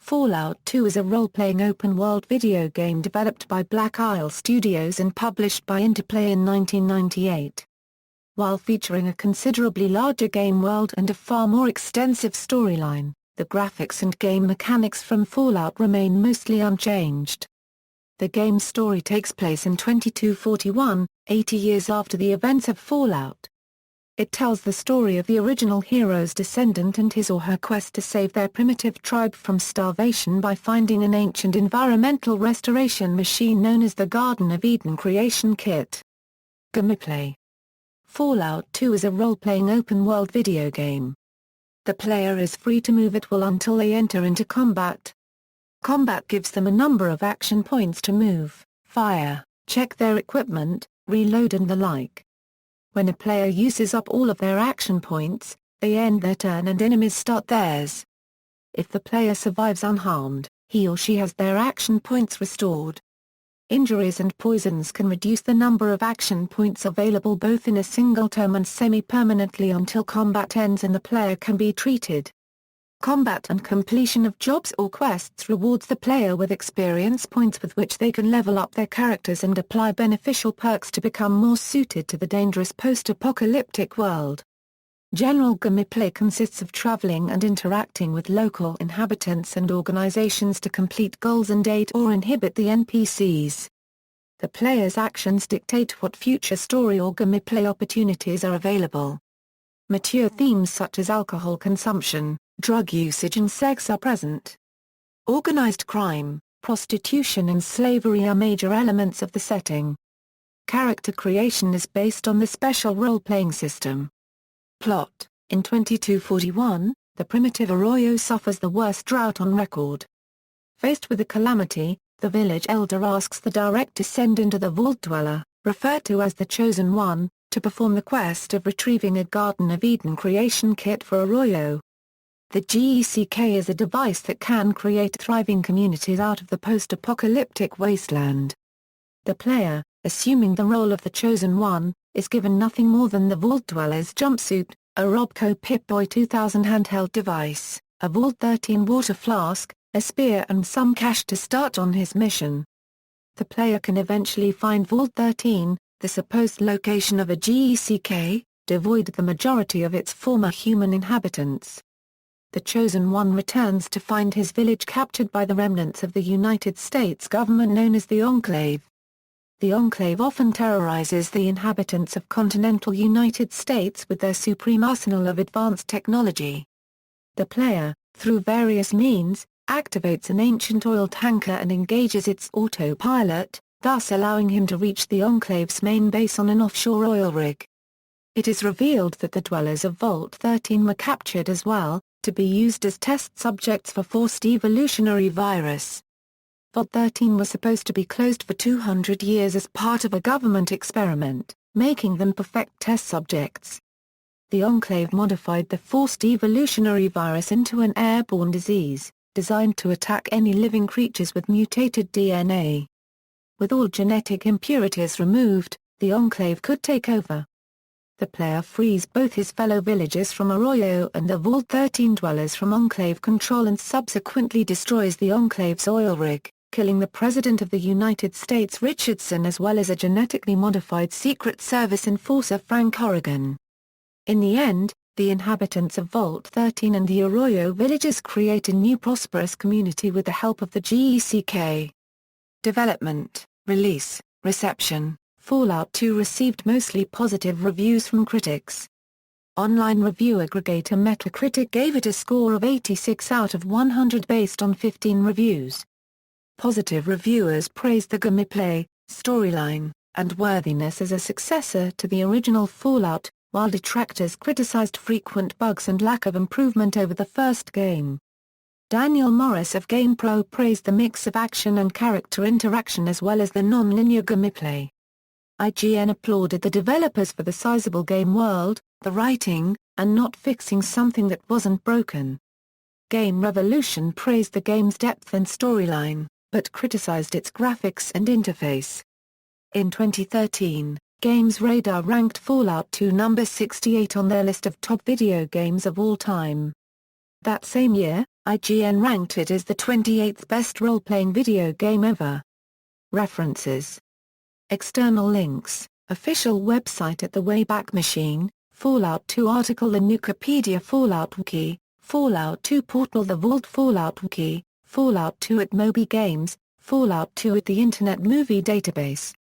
Fallout 2 is a role-playing open-world video game developed by Black Isle Studios and published by Interplay in 1998. While featuring a considerably larger game world and a far more extensive storyline, the graphics and game mechanics from Fallout remain mostly unchanged. The game's story takes place in 2241, 80 years after the events of Fallout. It tells the story of the original hero's descendant and his or her quest to save their primitive tribe from starvation by finding an ancient environmental restoration machine known as the Garden of Eden Creation Kit. Gameplay. Fallout 2 is a role-playing open-world video game. The player is free to move at will until they enter into combat. Combat gives them a number of action points to move, fire, check their equipment, reload and the like. When a player uses up all of their action points, they end their turn and enemies start theirs. If the player survives unharmed, he or she has their action points restored. Injuries and poisons can reduce the number of action points available both in a single turn and semi-permanently until combat ends and the player can be treated. Combat and completion of jobs or quests rewards the player with experience points with which they can level up their characters and apply beneficial perks to become more suited to the dangerous post-apocalyptic world. General gameplay consists of traveling and interacting with local inhabitants and organizations to complete goals and aid or inhibit the NPCs. The player's actions dictate what future story or gameplay opportunities are available. Mature themes such as alcohol consumption, drug usage and sex are present. Organized crime, prostitution and slavery are major elements of the setting. Character creation is based on the special role-playing system. Plot: in 2241, the primitive Arroyo suffers the worst drought on record. Faced with a calamity, the village elder asks the direct descendant of the vault dweller, referred to as the Chosen One, to perform the quest of retrieving a Garden of Eden creation kit for Arroyo. The GECK is a device that can create thriving communities out of the post-apocalyptic wasteland. The player, assuming the role of the Chosen One, is given nothing more than the Vault Dweller's jumpsuit, a Robco Pip-Boy 2000 handheld device, a Vault 13 water flask, a spear and some cash to start on his mission. The player can eventually find Vault 13, the supposed location of a GECK, devoid of the majority of its former human inhabitants. The Chosen One returns to find his village captured by the remnants of the United States government known as the Enclave. The Enclave often terrorizes the inhabitants of continental United States with their supreme arsenal of advanced technology. The player, through various means, activates an ancient oil tanker and engages its autopilot, thus allowing him to reach the Enclave's main base on an offshore oil rig. It is revealed that the dwellers of Vault 13 were captured as well, to be used as test subjects for forced evolutionary virus. Vault 13 was supposed to be closed for 200 years as part of a government experiment, making them perfect test subjects. The Enclave modified the forced evolutionary virus into an airborne disease, designed to attack any living creatures with mutated DNA. With all genetic impurities removed, the Enclave could take over. The player frees both his fellow villagers from Arroyo and the Vault 13 dwellers from Enclave control and subsequently destroys the Enclave's oil rig, killing the President of the United States Richardson as well as a genetically modified Secret Service enforcer Frank Corrigan. In the end, the inhabitants of Vault 13 and the Arroyo villagers create a new prosperous community with the help of the GECK. Development, release, reception. Fallout 2 received mostly positive reviews from critics. Online review aggregator Metacritic gave it a score of 86 out of 100 based on 15 reviews. Positive reviewers praised the gameplay, storyline, and worthiness as a successor to the original Fallout, while detractors criticized frequent bugs and lack of improvement over the first game. Daniel Morris of GamePro praised the mix of action and character interaction as well as the non-linear gameplay. IGN applauded the developers for the sizable game world, the writing, and not fixing something that wasn't broken. Game Revolution praised the game's depth and storyline, but criticized its graphics and interface. In 2013, Games Radar ranked Fallout 2 number 68 on their list of top video games of all time. That same year, IGN ranked it as the 28th best role-playing video game ever. References. External links, official website at the Wayback Machine, Fallout 2 article, the Nukipedia Fallout Wiki, Fallout 2 Portal, the Vault Fallout Wiki, Fallout 2 at Moby Games, Fallout 2 at the Internet Movie Database.